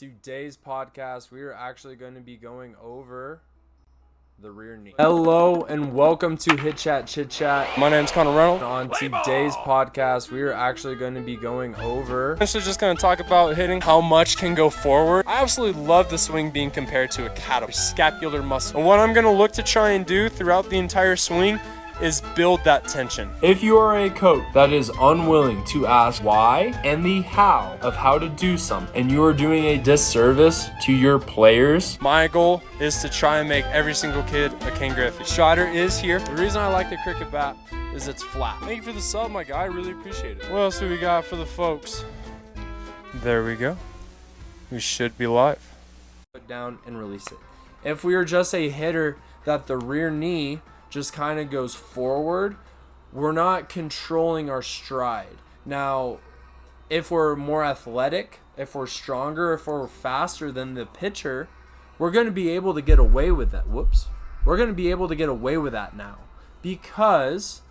today's podcast, we are actually going to be going over the rear knee. Hello and welcome to Hit Chat, Chit Chat. My name's Connor Reynolds. On today's podcast, we are actually going to be going over... Essentially just going to talk about hitting, how much can go forward. I absolutely love the swing being compared to a cattle, scapular muscle. And what I'm going to look to try and do throughout the entire swing is build that tension. If you are a coach that is unwilling to ask why and the how of how to do something, and you are doing a disservice to your players, my goal is to try and make every single kid a Ken Griffey. Strider is here. The reason I like the cricket bat is it's flat. Thank you for the sub, my guy. I really appreciate it. What else do we got for the folks? There we go. We should be live. Put down and release it. If we are just a hitter that the rear knee just kind of goes forward, we're not controlling our stride. Now, if we're more athletic, if we're stronger, if we're faster than the pitcher, we're going to be able to get away with that. We're going to be able to get away with that now because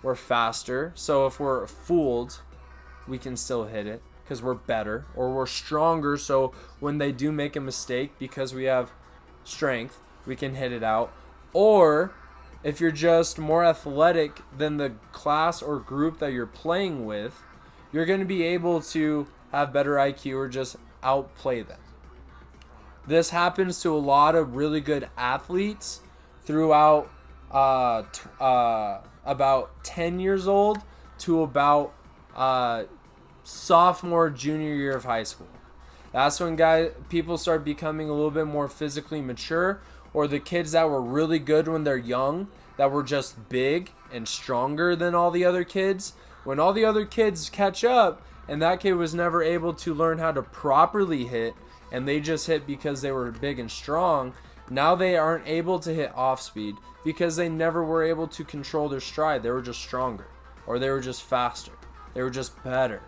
we're faster. So if we're fooled, we can still hit it because we're better, or we're stronger. So when they do make a mistake, because we have strength, we can hit it out. Or if you're just more athletic than the class or group that you're playing with, you're going to be able to have better IQ or just outplay them. This happens to a lot of really good athletes throughout about 10 years old to about sophomore, junior year of high school. That's when people start becoming a little bit more physically mature, or the kids that were really good when they're young, that were just big and stronger than all the other kids. When all the other kids catch up and that kid was never able to learn how to properly hit, and they just hit because they were big and strong, now they aren't able to hit off speed because they never were able to control their stride. They were just stronger, or they were just faster. They were just better.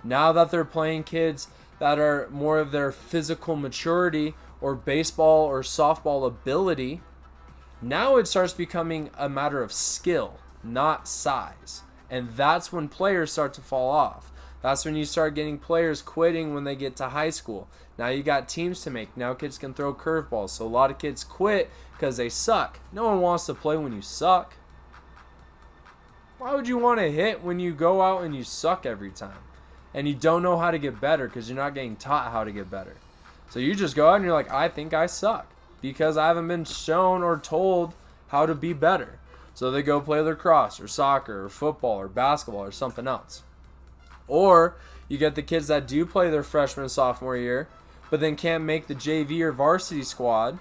Now that they're playing kids that are more of their physical maturity or baseball or softball ability, now it starts becoming a matter of skill, not size. And that's when players start to fall off. That's when you start getting players quitting when they get to high school. Now you got teams to make. Now kids can throw curveballs. So a lot of kids quit because they suck. No one wants to play when you suck. Why would you want to hit when you go out and you suck every time? And you don't know how to get better because you're not getting taught how to get better. So you just go out and you're like, I think I suck because I haven't been shown or told how to be better. So they go play lacrosse or soccer or football or basketball or something else. Or you get the kids that do play their freshman and sophomore year, but then can't make the JV or varsity squad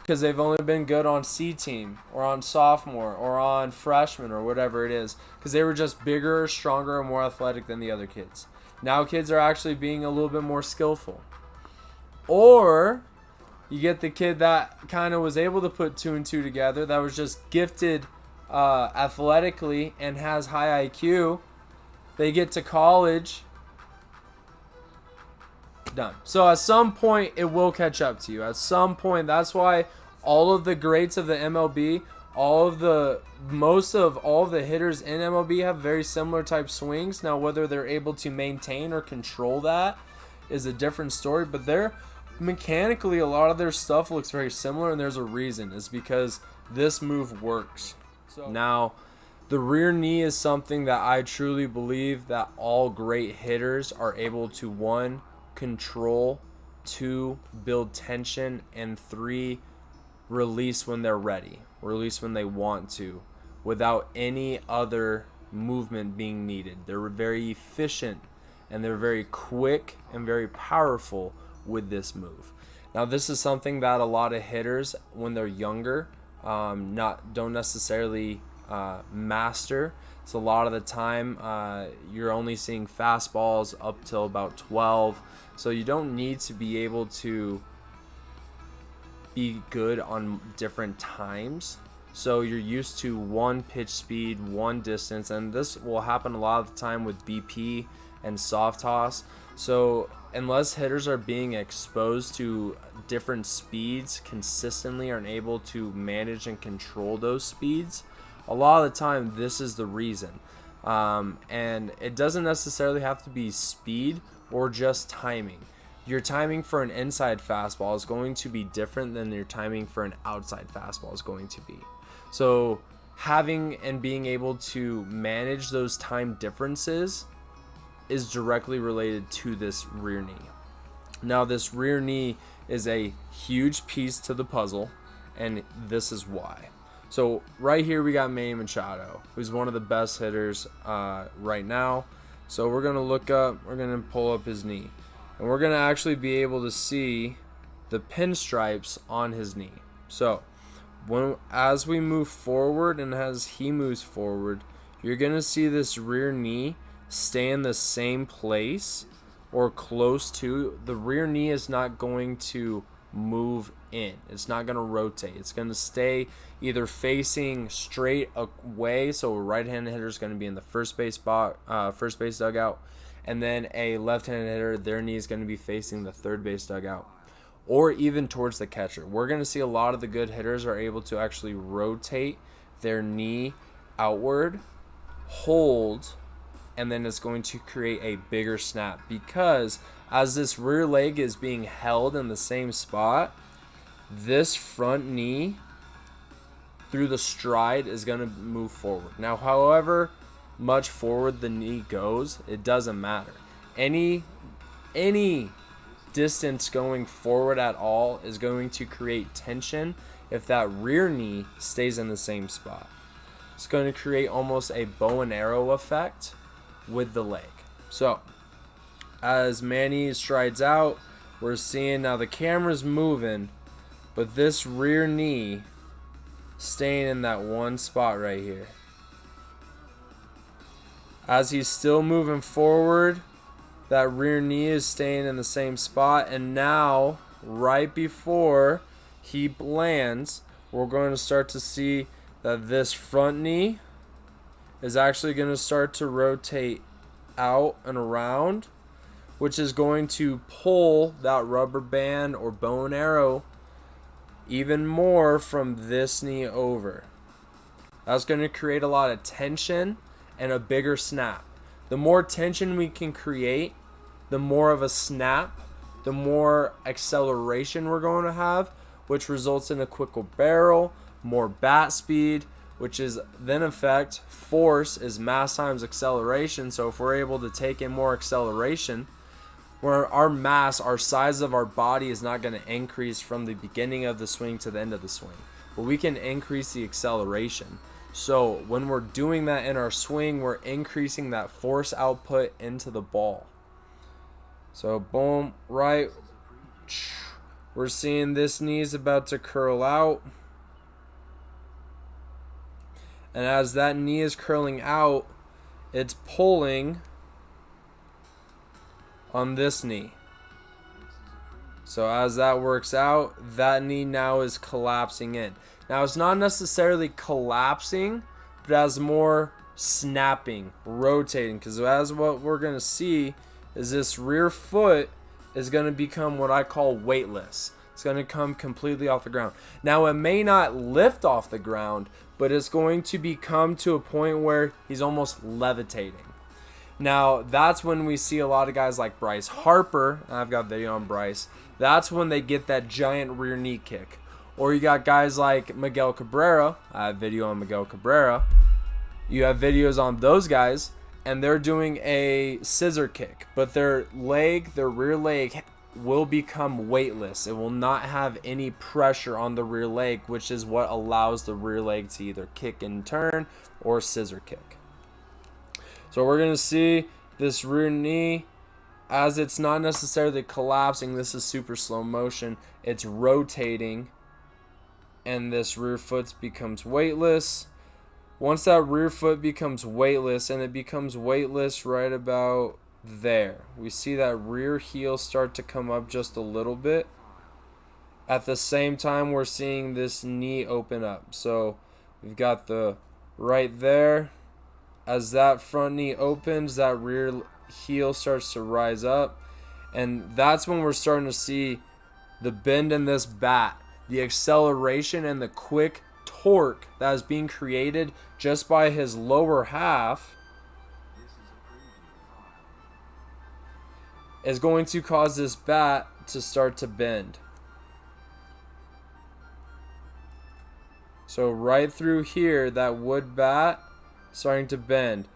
because they've only been good on C team or on sophomore or on freshman or whatever it is because they were just bigger, stronger, and more athletic than the other kids. Now kids are actually being a little bit more skillful. Or you get the kid that kind of was able to put 2 and 2 together, that was just gifted athletically and has high IQ. They get to college, done. So at some point, it will catch up to you. At some point, that's why all of the greats of the MLB, most of all the hitters in MLB have very similar type swings. Now, whether they're able to maintain or control that is a different story, but mechanically, a lot of their stuff looks very similar, and there's a reason. It's because this move works. So now, the rear knee is something that I truly believe that all great hitters are able to, 1, control, 2, build tension, and 3, release when they're ready, release when they want to, without any other movement being needed. They're very efficient, and they're very quick and very powerful with this move. Now, this is something that a lot of hitters, when they're younger, don't necessarily master. So a lot of the time, you're only seeing fastballs up till about 12. So you don't need to be able to be good on different times. So you're used to 1 pitch speed, 1 distance, and this will happen a lot of the time with BP and soft toss. So unless hitters are being exposed to different speeds consistently, aren't able to manage and control those speeds, a lot of the time this is the reason. And it doesn't necessarily have to be speed or just timing. your timing for an inside fastball is going to be different than your timing for an outside fastball is going to be. So having and being able to manage those time differences is directly related to this rear knee. Now, this rear knee is a huge piece to the puzzle, and this is why. So right here we got Manny Machado, who's one of the best hitters right now. So we're going to pull up his knee, and we're going to actually be able to see the pinstripes on his knee. So as we move forward and as he moves forward, you're going to see this rear knee stay in the same place or close to. The rear knee is not going to move in. It's not going to rotate. It's going to stay either facing straight away. So a right-handed hitter is going to be in the first base dugout, and then a left-handed hitter, their knee is going to be facing the third base dugout, or even towards the catcher. We're going to see a lot of the good hitters are able to actually rotate their knee outward, hold, and then it's going to create a bigger snap, because as this rear leg is being held in the same spot, this front knee through the stride is going to move forward. Now, however much forward the knee goes, it doesn't matter. Any distance going forward at all is going to create tension if that rear knee stays in the same spot. It's going to create almost a bow and arrow effect with the leg. So as Manny strides out, we're seeing now the camera's moving, but this rear knee staying in that one spot right here. As he's still moving forward, that rear knee is staying in the same spot, and now right before he lands, we're going to start to see that this front knee is actually going to start to rotate out and around, which is going to pull that rubber band or bow and arrow even more from this knee over. That's going to create a lot of tension and a bigger snap. The more tension we can create, the more of a snap, the more acceleration we're going to have, which results in a quicker barrel, more bat speed, which is then effect force is mass times acceleration. So if we're able to take in more acceleration, where our mass, our size of our body is not going to increase from the beginning of the swing to the end of the swing, but we can increase the acceleration. So when we're doing that in our swing, we're increasing that force output into the ball. So boom, right, we're seeing this knee is about to curl out. And as that knee is curling out, it's pulling on this knee. So as that works out, that knee now is collapsing in. Now it's not necessarily collapsing, but as more snapping, rotating, because as what we're going to see is this rear foot is going to become what I call weightless. It's going to come completely off the ground. Now it may not lift off the ground, but it's going to become to a point where he's almost levitating. Now that's when we see a lot of guys like Bryce Harper. I've got video on Bryce. That's when they get that giant rear knee kick. Or you got guys like Miguel Cabrera. I have video on Miguel Cabrera. You have videos on those guys, and they're doing a scissor kick, but their rear leg will become weightless. It will not have any pressure on the rear leg, which is what allows the rear leg to either kick and turn or scissor kick. So we're going to see this rear knee, as it's not necessarily collapsing, this is super slow motion, it's rotating, and this rear foot becomes weightless. Once that rear foot becomes weightless, and it becomes weightless right about there, we see that rear heel start to come up just a little bit. At the same time, we're seeing this knee open up. So we've got the right there. As that front knee opens, that rear heel starts to rise up. And that's when we're starting to see the bend in this bat, the acceleration and the quick torque that is being created just by his lower half is going to cause this bat to start to bend. So right through here, that wood bat starting to bend.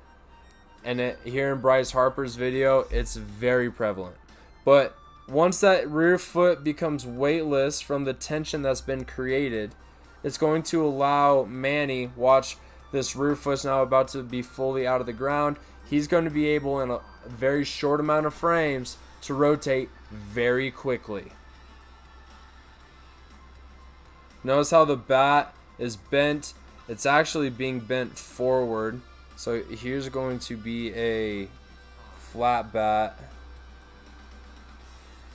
And here in Bryce Harper's video, it's very prevalent. But once that rear foot becomes weightless from the tension that's been created, it's going to allow Manny, watch, this rear foot's now about to be fully out of the ground. He's going to be able in a very short amount of frames to rotate very quickly. Notice how the bat is bent. It's actually being bent forward. So here's going to be a flat bat.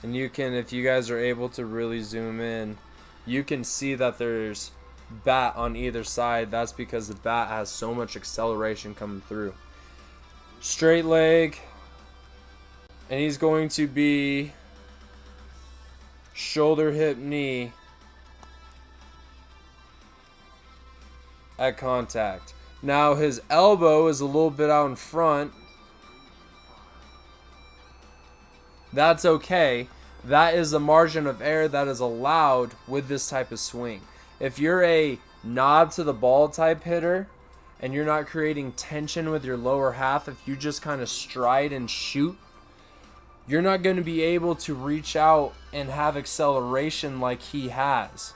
And you can, if you guys are able to really zoom in, you can see that there's bat on either side. That's because the bat has so much acceleration coming through. Straight leg. And he's going to be shoulder, hip, knee at contact. Now his elbow is a little bit out in front. That's okay. That is the margin of error that is allowed with this type of swing. If you're a knob to the ball type hitter and you're not creating tension with your lower half, if you just kind of stride and shoot, you're not going to be able to reach out and have acceleration like he has,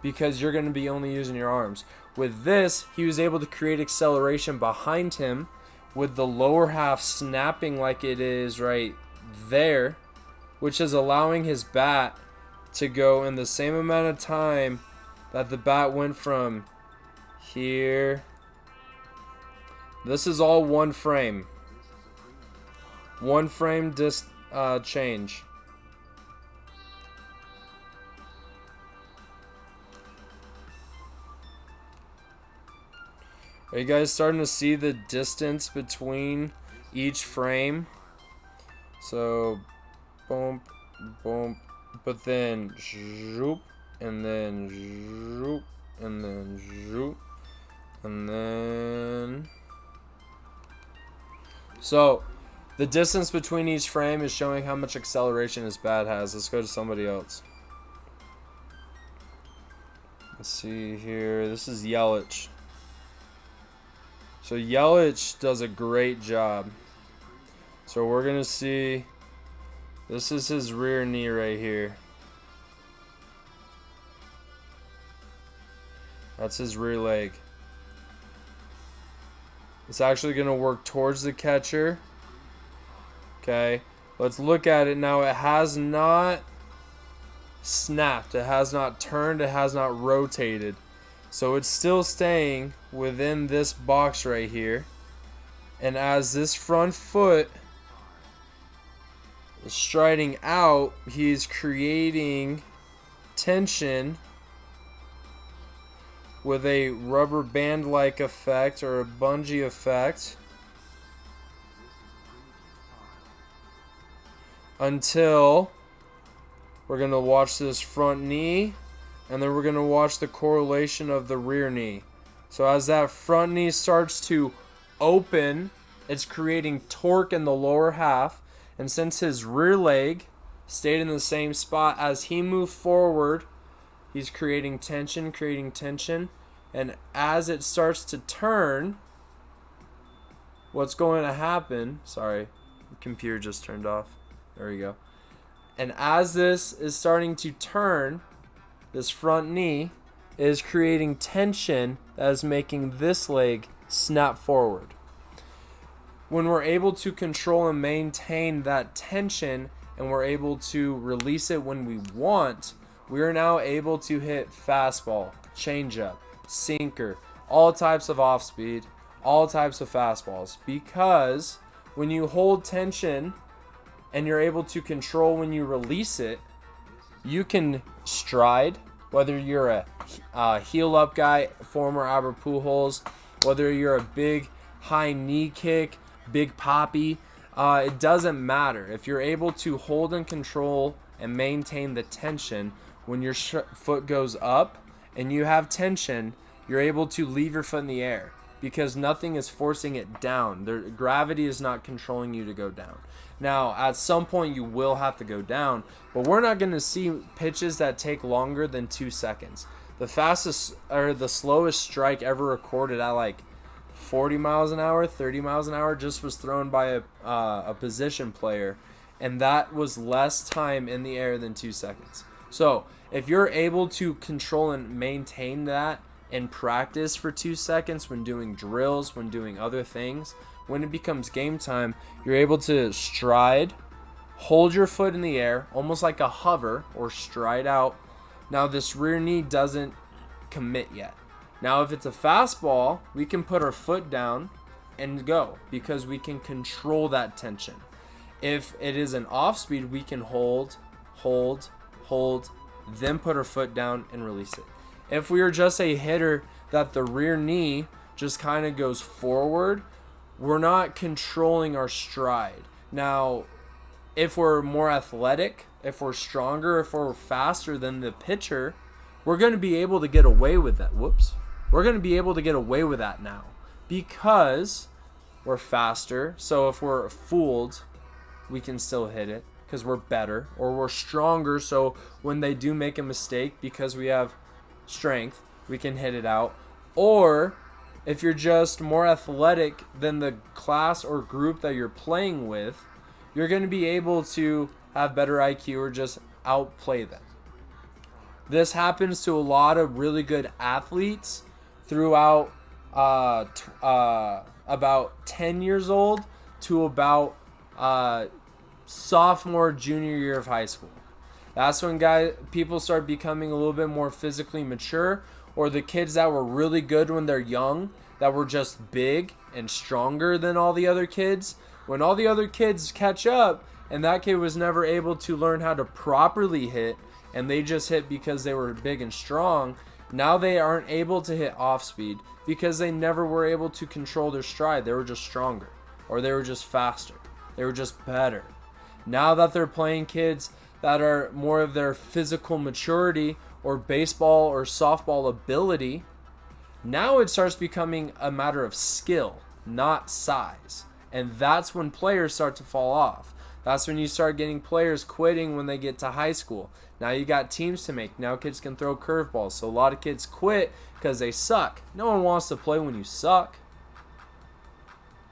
because you're going to be only using your arms. With this, he was able to create acceleration behind him with the lower half snapping like it is right there, which is allowing his bat to go in the same amount of time that the bat went from here. This is all one frame. One frame change. Are you guys starting to see the distance between each frame? So, boom, boom, but then zoop, and then zoop, and then zoop, and then. So, the distance between each frame is showing how much acceleration his bat has. Let's go to somebody else. Let's see here. This is Yelich. So Yelich does a great job. So we're going to see, this is his rear knee right here. That's his rear leg. It's actually going to work towards the catcher. Okay, let's look at it now. It has not snapped. It has not turned. It has not rotated. So it's still staying within this box right here. And as this front foot is striding out, he's creating tension with a rubber band-like effect or a bungee effect until we're going to watch this front knee, and then we're going to watch the correlation of the rear knee. So as that front knee starts to open, it's creating torque in the lower half. And since his rear leg stayed in the same spot, as he moved forward, he's creating tension. And as it starts to turn, what's going to happen... Sorry, the computer just turned off. There we go. And as this is starting to turn, this front knee is creating tension that is making this leg snap forward. When we're able to control and maintain that tension and we're able to release it when we want, we are now able to hit fastball, changeup, sinker, all types of off speed, all types of fastballs. Because when you hold tension and you're able to control when you release it, you can stride, whether you're a heel up guy, former Albert Pujols, whether you're a big high knee kick, big poppy, it doesn't matter. If you're able to hold and control and maintain the tension when your foot goes up and you have tension, you're able to leave your foot in the air. because nothing is forcing it down. Gravity is not controlling you to go down. Now, at some point, you will have to go down, but we're not going to see pitches that take longer than 2 seconds. The fastest or the slowest strike ever recorded at like 40 miles an hour, 30 miles an hour, just was thrown by a position player, and that was less time in the air than 2 seconds. So if you're able to control and maintain that in practice for 2 seconds when doing drills, when doing other things, when it becomes game time, you're able to stride, hold your foot in the air, almost like a hover or stride out. Now this rear knee doesn't commit yet. Now if it's a fastball, we can put our foot down and go because we can control that tension. If it is an off speed, we can hold, then put our foot down and release it. If we are just a hitter that the rear knee just kind of goes forward, we're not controlling our stride. Now, if we're more athletic, if we're stronger, if we're faster than the pitcher, we're going to be able to get away with that. We're going to be able to get away with that now because we're faster. So if we're fooled, we can still hit it because we're better, or we're stronger. So when they do make a mistake, because we have strength, we can hit it out. Or if you're just more athletic than the class or group that you're playing with, you're going to be able to have better IQ or just outplay them. This happens to a lot of really good athletes throughout about 10 years old to about sophomore, junior year of high school. That's when people start becoming a little bit more physically mature, or the kids that were really good when they're young, that were just big and stronger than all the other kids. When all the other kids catch up and that kid was never able to learn how to properly hit, and they just hit because they were big and strong, now they aren't able to hit off speed because they never were able to control their stride. They were just stronger, or they were just faster. They were just better. Now that they're playing kids that are more of their physical maturity or baseball or softball ability, now it starts becoming a matter of skill, not size. And that's when players start to fall off. That's when you start getting players quitting when they get to high school. Now you got teams to make. Now kids can throw curveballs. So a lot of kids quit because they suck. No one wants to play when you suck.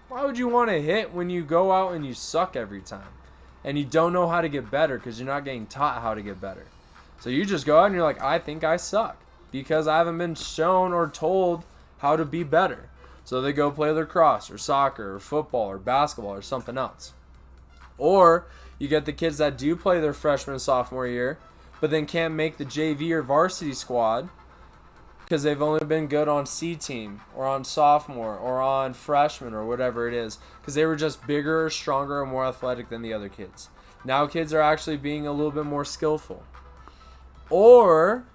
Why would you want to hit when you go out and you suck every time? And you don't know how to get better because you're not getting taught how to get better. So you just go out and you're like, I think I suck because I haven't been shown or told how to be better. So they go play lacrosse or soccer or football or basketball or something else. Or you get the kids that do play their freshman and sophomore year, but then can't make the JV or varsity squad because they've only been good on C team or on sophomore or on freshman or whatever it is because they were just bigger, stronger, and more athletic than the other kids. Now kids are actually being a little bit more skillful. Or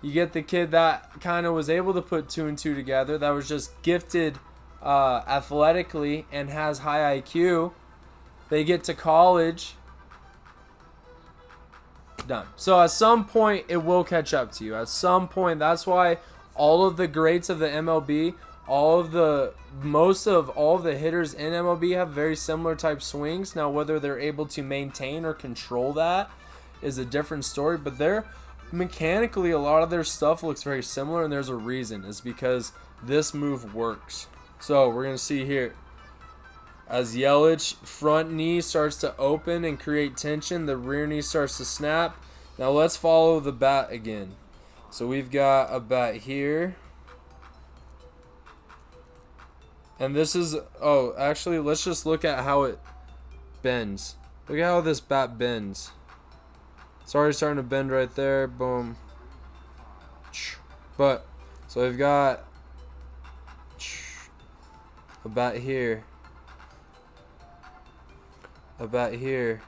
you get the kid that kind of was able to put 2 and 2 together, that was just gifted athletically and has high IQ. They get to college, done. So at some point, it will catch up to you. At some point, that's why all of the greats of the MLB, most of all the hitters in MLB have very similar type swings. Now, whether they're able to maintain or control that is a different story, but they're mechanically, a lot of their stuff looks very similar, and there's a reason. It's because this move works. So we're going to see here. As Yelich front knee starts to open and create tension, the rear knee starts to snap. Now let's follow the bat again. So we've got a bat here. And this is, actually, let's just look at how it bends. Look at how this bat bends. It's already starting to bend right there. Boom. But, so we've got a bat here. A bat here.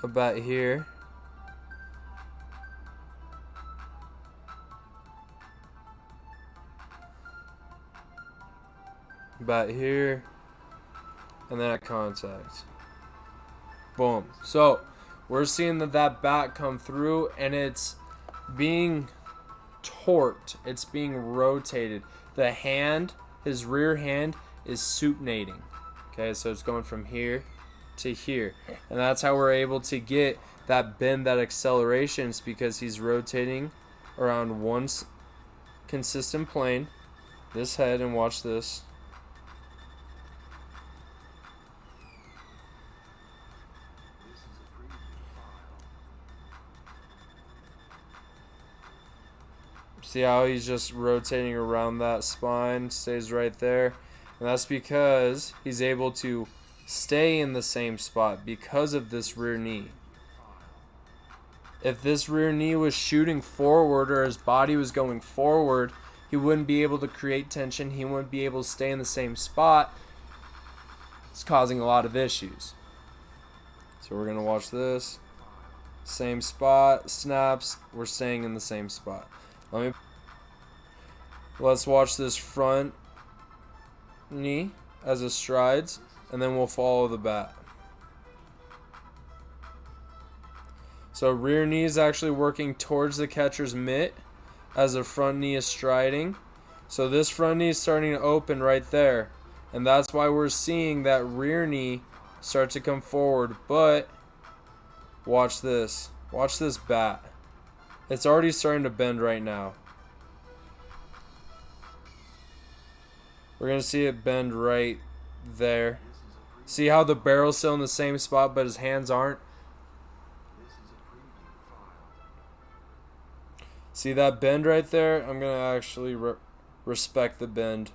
A bat here. A bat here. And then at contact. Boom. So we're seeing that bat come through, and it's being torqued. It's being rotated. The hand, his rear hand, is supinating. Okay, so it's going from here to here. And that's how we're able to get that bend, that acceleration. It's because he's rotating around one consistent plane. This head, and watch this. See how he's just rotating around that spine, stays right there. And that's because he's able to stay in the same spot because of this rear knee. If this rear knee was shooting forward or his body was going forward, he wouldn't be able to create tension. He wouldn't be able to stay in the same spot. It's causing a lot of issues. So we're going to watch this. Same spot, snaps, we're staying in the same spot. Let's watch this front knee as it strides, and then we'll follow the bat. So rear knee is actually working towards the catcher's mitt as the front knee is striding. So this front knee is starting to open right there, and that's why we're seeing that rear knee start to come forward. But watch this. Watch this bat. It's already starting to bend right now. We're going to see it bend right there. See how the barrel's still in the same spot, but his hands aren't? See that bend right there? I'm going to actually respect the bend.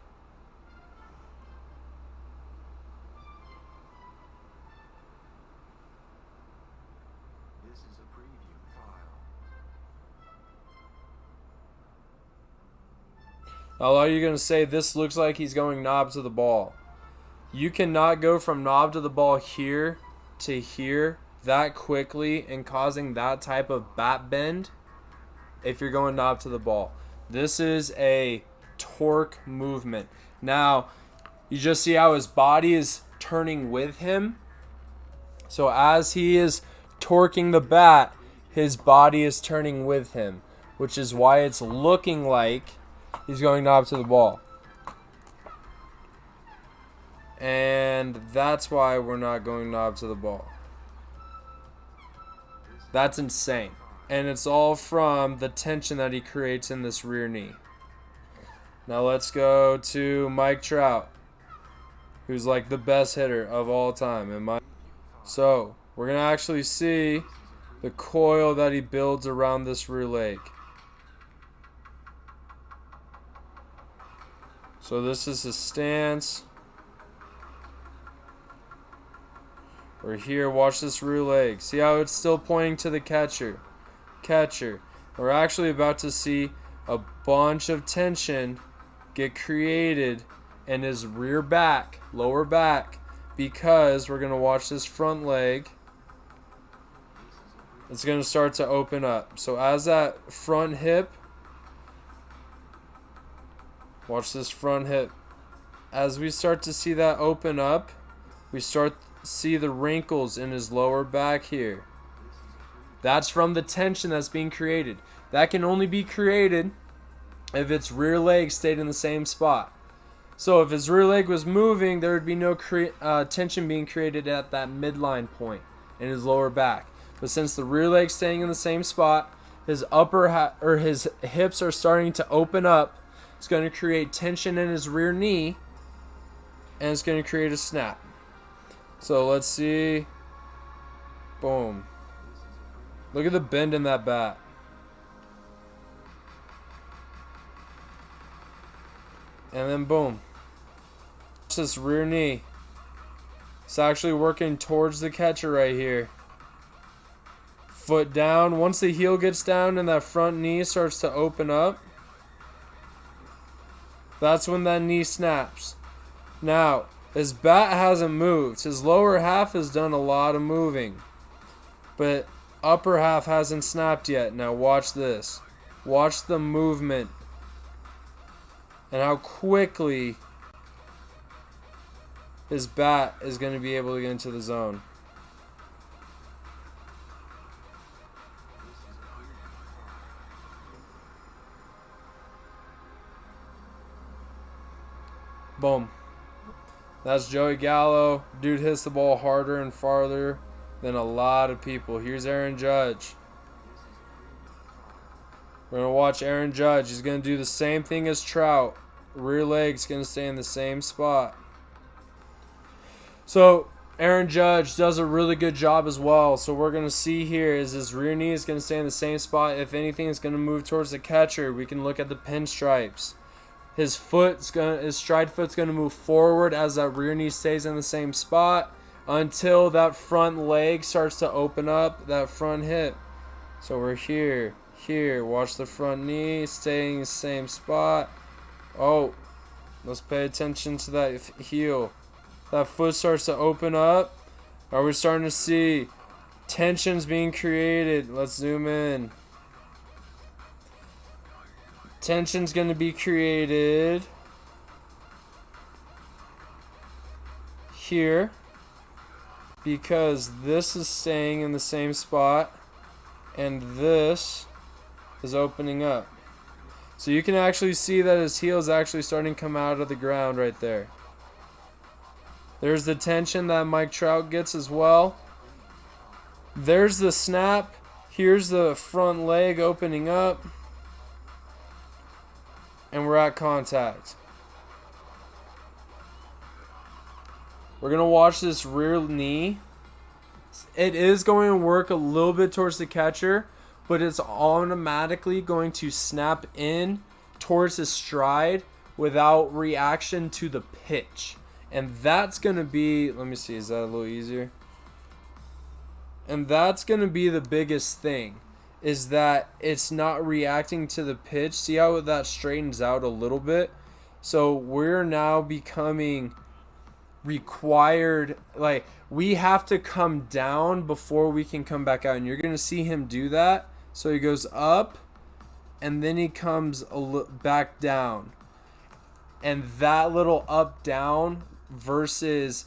Now, a lot of you are going to say this looks like he's going knob to the ball. You cannot go from knob to the ball here to here that quickly and causing that type of bat bend if you're going knob to the ball. This is a torque movement. Now, you just see how his body is turning with him. So as he is torquing the bat, his body is turning with him, which is why it's looking like he's going knob to the ball. And that's why we're not going knob to the ball. That's insane. And it's all from the tension that he creates in this rear knee. Now let's go to Mike Trout, who's like the best hitter of all time. So we're going to actually see the coil that he builds around this rear leg. So this is his stance. We're here, watch this rear leg. See how it's still pointing to the catcher. We're actually about to see a bunch of tension get created in his rear back, lower back, because we're going to watch this front leg. It's going to start to open up. So as that front hip, watch this front hip. As we start to see that open up, we start to see the wrinkles in his lower back here. That's from the tension that's being created. That can only be created if its rear leg stayed in the same spot. So if his rear leg was moving, there would be no tension being created at that midline point in his lower back. But since the rear leg's staying in the same spot, his his hips are starting to open up. It's going to create tension in his rear knee, and it's going to create a snap. So let's see. Boom. Look at the bend in that bat. And then boom. Watch this rear knee. It's actually working towards the catcher right here. Foot down. Once the heel gets down and that front knee starts to open up, that's when that knee snaps. Now, his bat hasn't moved. His lower half has done a lot of moving, but upper half hasn't snapped yet. Now watch this. Watch the movement and how quickly his bat is going to be able to get into the zone. Boom. That's Joey Gallo. Dude hits the ball harder and farther than a lot of people. Here's Aaron Judge. We're going to watch Aaron Judge. He's going to do the same thing as Trout. Rear leg's going to stay in the same spot. So Aaron Judge does a really good job as well. So we're going to see here is his rear knee is going to stay in the same spot. If anything, it's going to move towards the catcher. We can look at the pinstripes. His stride foot's going to move forward as that rear knee stays in the same spot until that front leg starts to open up, that front hip. So we're here. Watch the front knee staying in the same spot. Oh, let's pay attention to that heel. That foot starts to open up. Are we starting to see tensions being created? Let's zoom in. Tension's going to be created here because this is staying in the same spot and this is opening up. So you can actually see that his heel is actually starting to come out of the ground right there. There's the tension that Mike Trout gets as well. There's the snap. Here's the front leg opening up. And we're at contact. We're going to watch this rear knee. It is going to work a little bit towards the catcher, but it's automatically going to snap in towards his stride without reaction to the pitch. And that's going to be, let me see, is that a little easier? And that's going to be the biggest thing, is that it's not reacting to the pitch. See how that straightens out a little bit? So we're now becoming required, like we have to come down before we can come back out. And you're going to see him do that. So he goes up and then he comes back down. And that little up down versus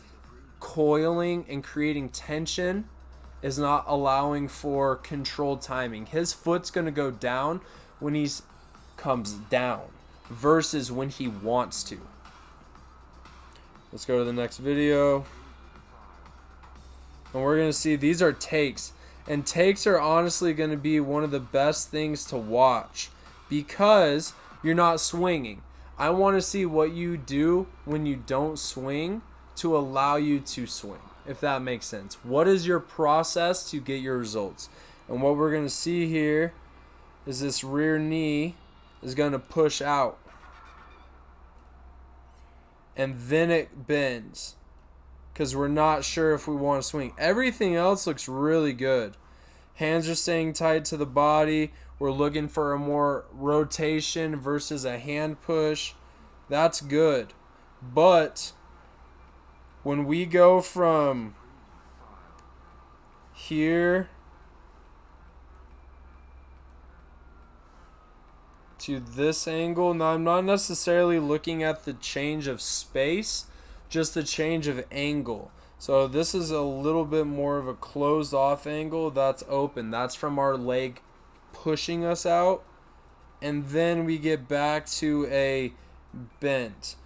coiling and creating tension is not allowing for controlled timing. His foot's going to go down when he comes down versus when he wants to. Let's go to the next video. And we're going to see these are takes. And takes are honestly going to be one of the best things to watch because you're not swinging. I want to see what you do when you don't swing to allow you to swing, if that makes sense. What is your process to get your results? And what we're going to see here is this rear knee is going to push out. And then it bends because we're not sure if we want to swing. Everything else looks really good. Hands are staying tight to the body. We're looking for a more rotation versus a hand push. That's good. But when we go from here to this angle, now I'm not necessarily looking at the change of space, just the change of angle. So this is a little bit more of a closed off angle. That's open. That's from our leg pushing us out. And then we get back to a bent.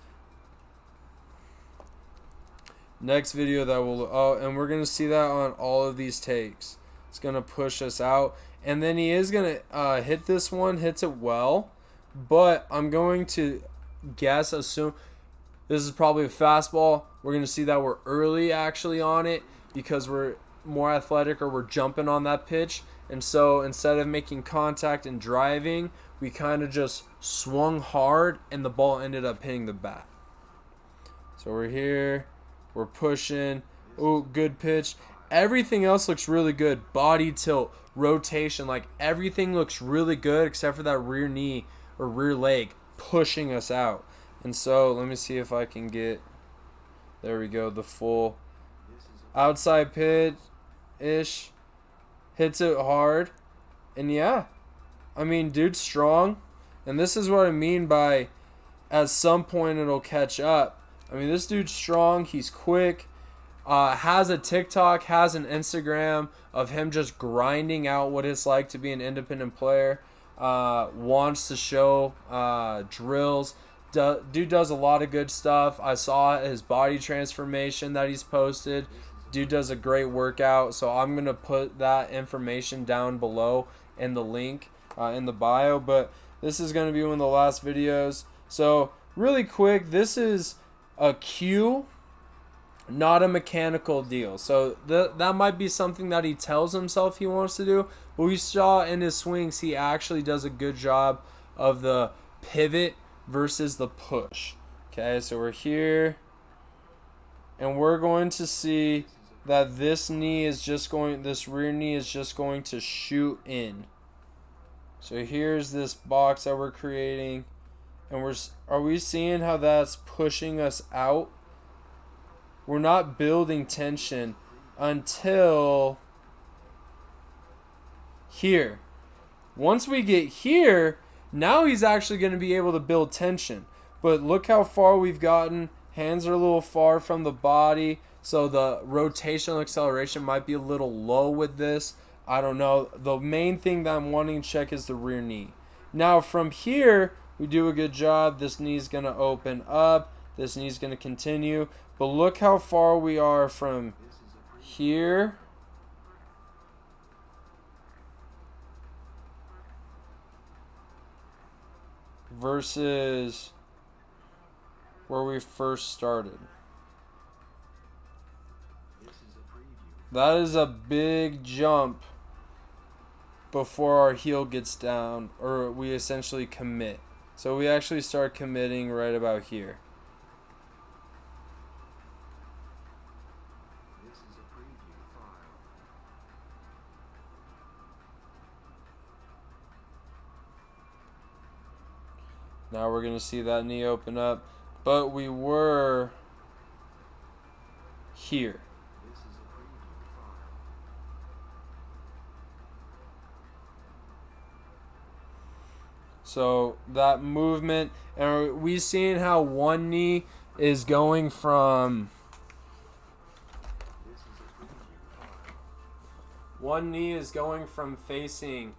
Next video that will, and we're going to see that on all of these takes. It's going to push us out. And then he is going to hit this one, hits it well. But I'm going to assume this is probably a fastball. We're going to see that we're early actually on it because we're more athletic or we're jumping on that pitch. And so instead of making contact and driving, we kind of just swung hard and the ball ended up hitting the bat. So we're here. We're pushing. Oh, good pitch. Everything else looks really good. Body tilt, rotation, like everything looks really good except for that rear knee or rear leg pushing us out. And so let me see if I can get, there we go, the full outside pitch-ish. Hits it hard. And yeah, I mean, dude's strong. And this is what I mean by at some point it'll catch up. I mean, this dude's strong. He's quick. Has a TikTok, has an Instagram of him just grinding out what it's like to be an independent player. Wants to show drills. Dude does a lot of good stuff. I saw his body transformation that he's posted. Dude does a great workout. So I'm going to put that information down below in the link in the bio. But this is going to be one of the last videos. So really quick, this is a cue, not a mechanical deal. So that might be something that he tells himself he wants to do. But we saw in his swings, he actually does a good job of the pivot versus the push. Okay, so we're here. And we're going to see that this rear knee is just going to shoot in. So here's this box that we're creating. And are we seeing how that's pushing us out? We're not building tension until here. Once we get here, now he's actually going to be able to build tension. But look how far we've gotten. Hands are a little far from the body, so the rotational acceleration might be a little low with this. I don't know. The main thing that I'm wanting to check is the rear knee. Now from here, we do a good job. This knee's going to open up. This knee's going to continue. But look how far we are from here versus where we first started. That is a big jump before our heel gets down, or we essentially commit. So we actually start committing right about here. Now we're going to see that knee open up, but we were here. So that movement, and are we seeing how one knee is going from facing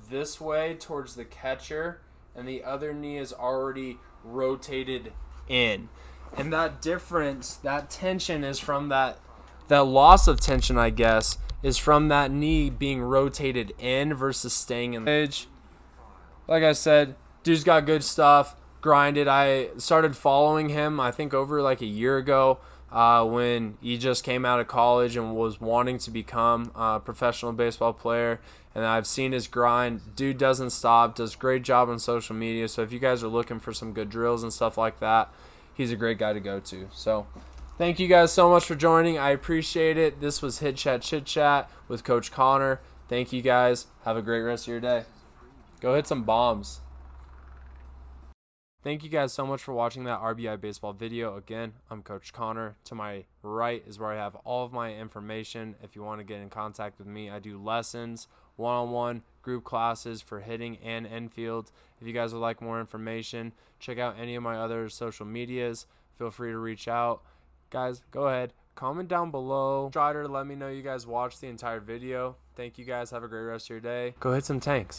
this way towards the catcher, and the other knee is already rotated in. And that difference, that tension is from that loss of tension, I guess, is from that knee being rotated in versus staying in the edge. Like I said, dude's got good stuff, grinded. I started following him, I think, over like a year ago when he just came out of college and was wanting to become a professional baseball player. And I've seen his grind. Dude doesn't stop, does a great job on social media. So if you guys are looking for some good drills and stuff like that, he's a great guy to go to. So thank you guys so much for joining. I appreciate it. This was Hit Chat Chit Chat with Coach Connor. Thank you guys. Have a great rest of your day. Go hit some bombs. Thank you guys so much for watching that RBI baseball video. Again, I'm Coach Connor. To my right is where I have all of my information. If you want to get in contact with me, I do lessons, one-on-one, group classes for hitting and infield. If you guys would like more information, check out any of my other social medias. Feel free to reach out. Guys, go ahead, comment down below. Try to let me know you guys watched the entire video. Thank you guys. Have a great rest of your day. Go hit some tanks.